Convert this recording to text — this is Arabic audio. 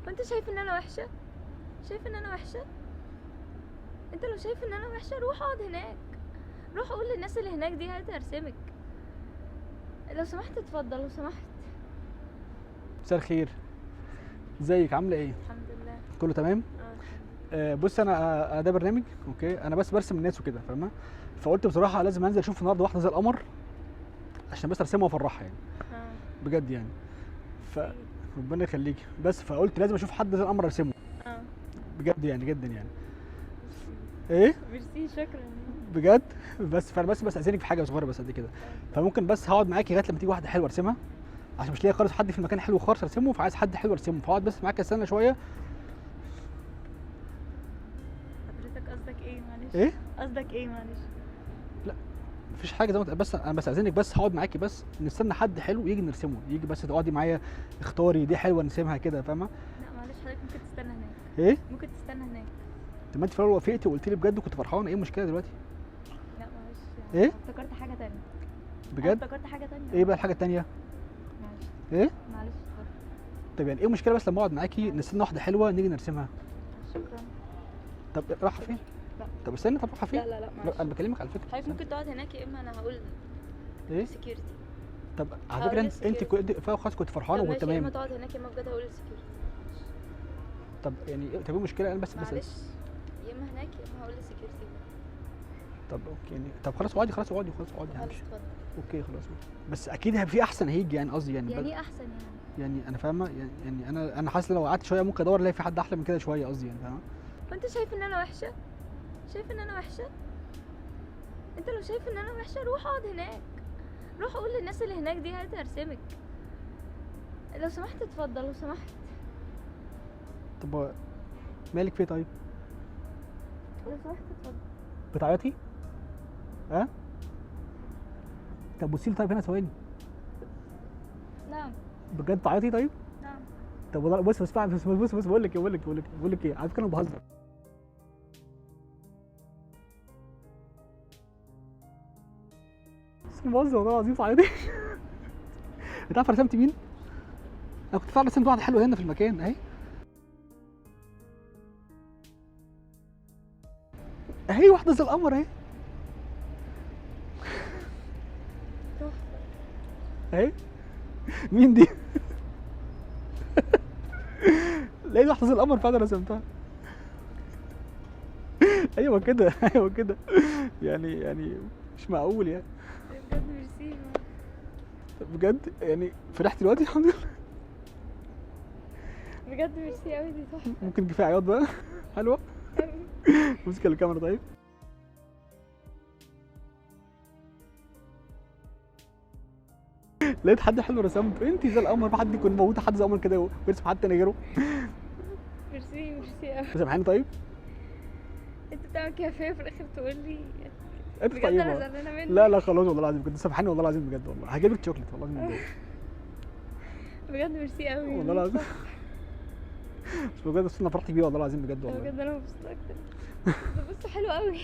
وانت شايف ان انا وحشه؟ شايف ان انا وحشه؟ انت لو شايف ان انا وحشه روح اقعد هناك، روح قول للناس اللي هناك دي هات ارسمك. لو سمحت اتفضل لو سمحت. مساء الخير، ازيك عامله ايه؟ الحمد لله. كله تمام؟ اه بص انا ده برنامج اوكي، انا بس برسم الناس وكده فاهمه، فقلت بصراحه لازم انزل اشوف النهارده واحده زي القمر عشان بس ارسمها وافرحها يعني، اه بجد يعني. فربنا يخليكي، بس فقلت لازم اشوف حد زي القمر ارسمه اه بجد يعني، جدا يعني. ايه ميرسي شكرا. بجد. بس فانا بس اذنك في حاجه صغيره بس قد كده، فممكن بس هقعد معاكي لغايه لما تيجي واحده حلوه ارسمها، عشان مش لاقي خالص حد في المكان حلو خالص ارسمه، فعايز حد حلو ارسمه، فهقعد بس معاك استنى شويه. حضرتك قصدك ايه معلش؟ ايه قصدك ايه معلش؟ مفيش حاجه زي ما بس انا بس اذنك، بس هقعد معاكي بس نستنى حد حلو يجي نرسمه، يجي بس تقعدي معايا اختاري دي حلوه نرسمها كده فاهمه. لا معلش حضرتك ممكن تستنى هناك. ايه ممكن تستنى هناك. طب ما انت في الاول وافقتي وقلت لي بجد وكنت فرحانه، ايه المشكله دلوقتي؟ لا معلش إيه؟ أنا افتكرت حاجه تانية. أنا بجد افتكرت حاجه تانية. ايه بقى الحاجه التانيه؟ معلش ايه معلش اتفضل. طب يعني ايه المشكله بس لما اقعد معاكي نستنى واحده حلوه نيجي نرسمها؟ شكرا. طب رايحه فين؟ لا. طب استنى، طب رايحه فين؟ لا معلش. انا بكلمك على فكره. حضرتك ممكن تقعد هناك يا اما انا هقول ايه سكيورتي. طب على هقول فكره انت للسكيورتي. كنت خلاص كنت فرحانه وكنت يا اما تمام. تقعد هناك يا اما بجد هقول للسكيورتي. طب يعني طب ايه المشكله انا بس معلش يا اما هناك يا اما هقول للسكيورتي. طب اوكي يعني طب خلاص اقعدي خلاص اقعدي خلاص همشي. اتفضل. اوكي خلاص بس اكيد في احسن هيجي يعني، قصدي يعني يعني ايه احسن يعني؟ يعني انا فاهمه يعني انا حاسس لو قعدت شويه ممكن ادور الاقي في حد احلى من كده شويه، قصدي يعني فاهمه. وانت شايف ان انا وحشه؟ شايف ان انا وحشه؟ انت لو شايف ان انا وحشه روح اقعد هناك، روح قول للناس اللي هناك دي هات ارسمك. لو سمحت اتفضل لو سمحت. طب مالك في طيب؟ لو سمحت اتفضل. بتعيطي؟ ها؟ طب بصي لي طيب هنا ثواني، نعم بجد تعيطي طيب؟ نعم. طب والله بص بص بقول لك ايه على فكره انا بهزر. بس انا بهزر والله العظيم تعيطي. انت عارف رسمت مين؟ انا كنت فعلا رسمت واحده حلوه هنا في المكان اهي. اهي واحده زي القمر اهي. تحفة. اهي. مين دي؟ لقيت واحده زي القمر فعلا رسمتها. ايوه كده ايوه كده. يعني مش معقول يعني. بجد ميرسي. بجد يعني فرحت دلوقتي الحمد لله. بجد ميرسي قوي دي تحفة. ممكن كفايه عياط بقى. حلوه. امسك الكاميرا طيب. لقيت حد حلو رسمته، انت زي القمر، في حد يكون موجود حد زي القمر كده ويرسم حد تاني غيره. ميرسي قوي. سامحاني طيب؟ انت بتعمل كده فيا في الاخر تقول لي انت بجد طيبه. انا زعلانة منك. لا خلاص والله العظيم بجد سامحاني والله العظيم بجد، والله هجيب لك شوكليت والله من جوه. بجد ميرسي قوي والله العظيم. بس بجد انا فرحت بيه والله العظيم بجد والله. بجد انا مبسوطة اكتر. ده بص حلو قوي.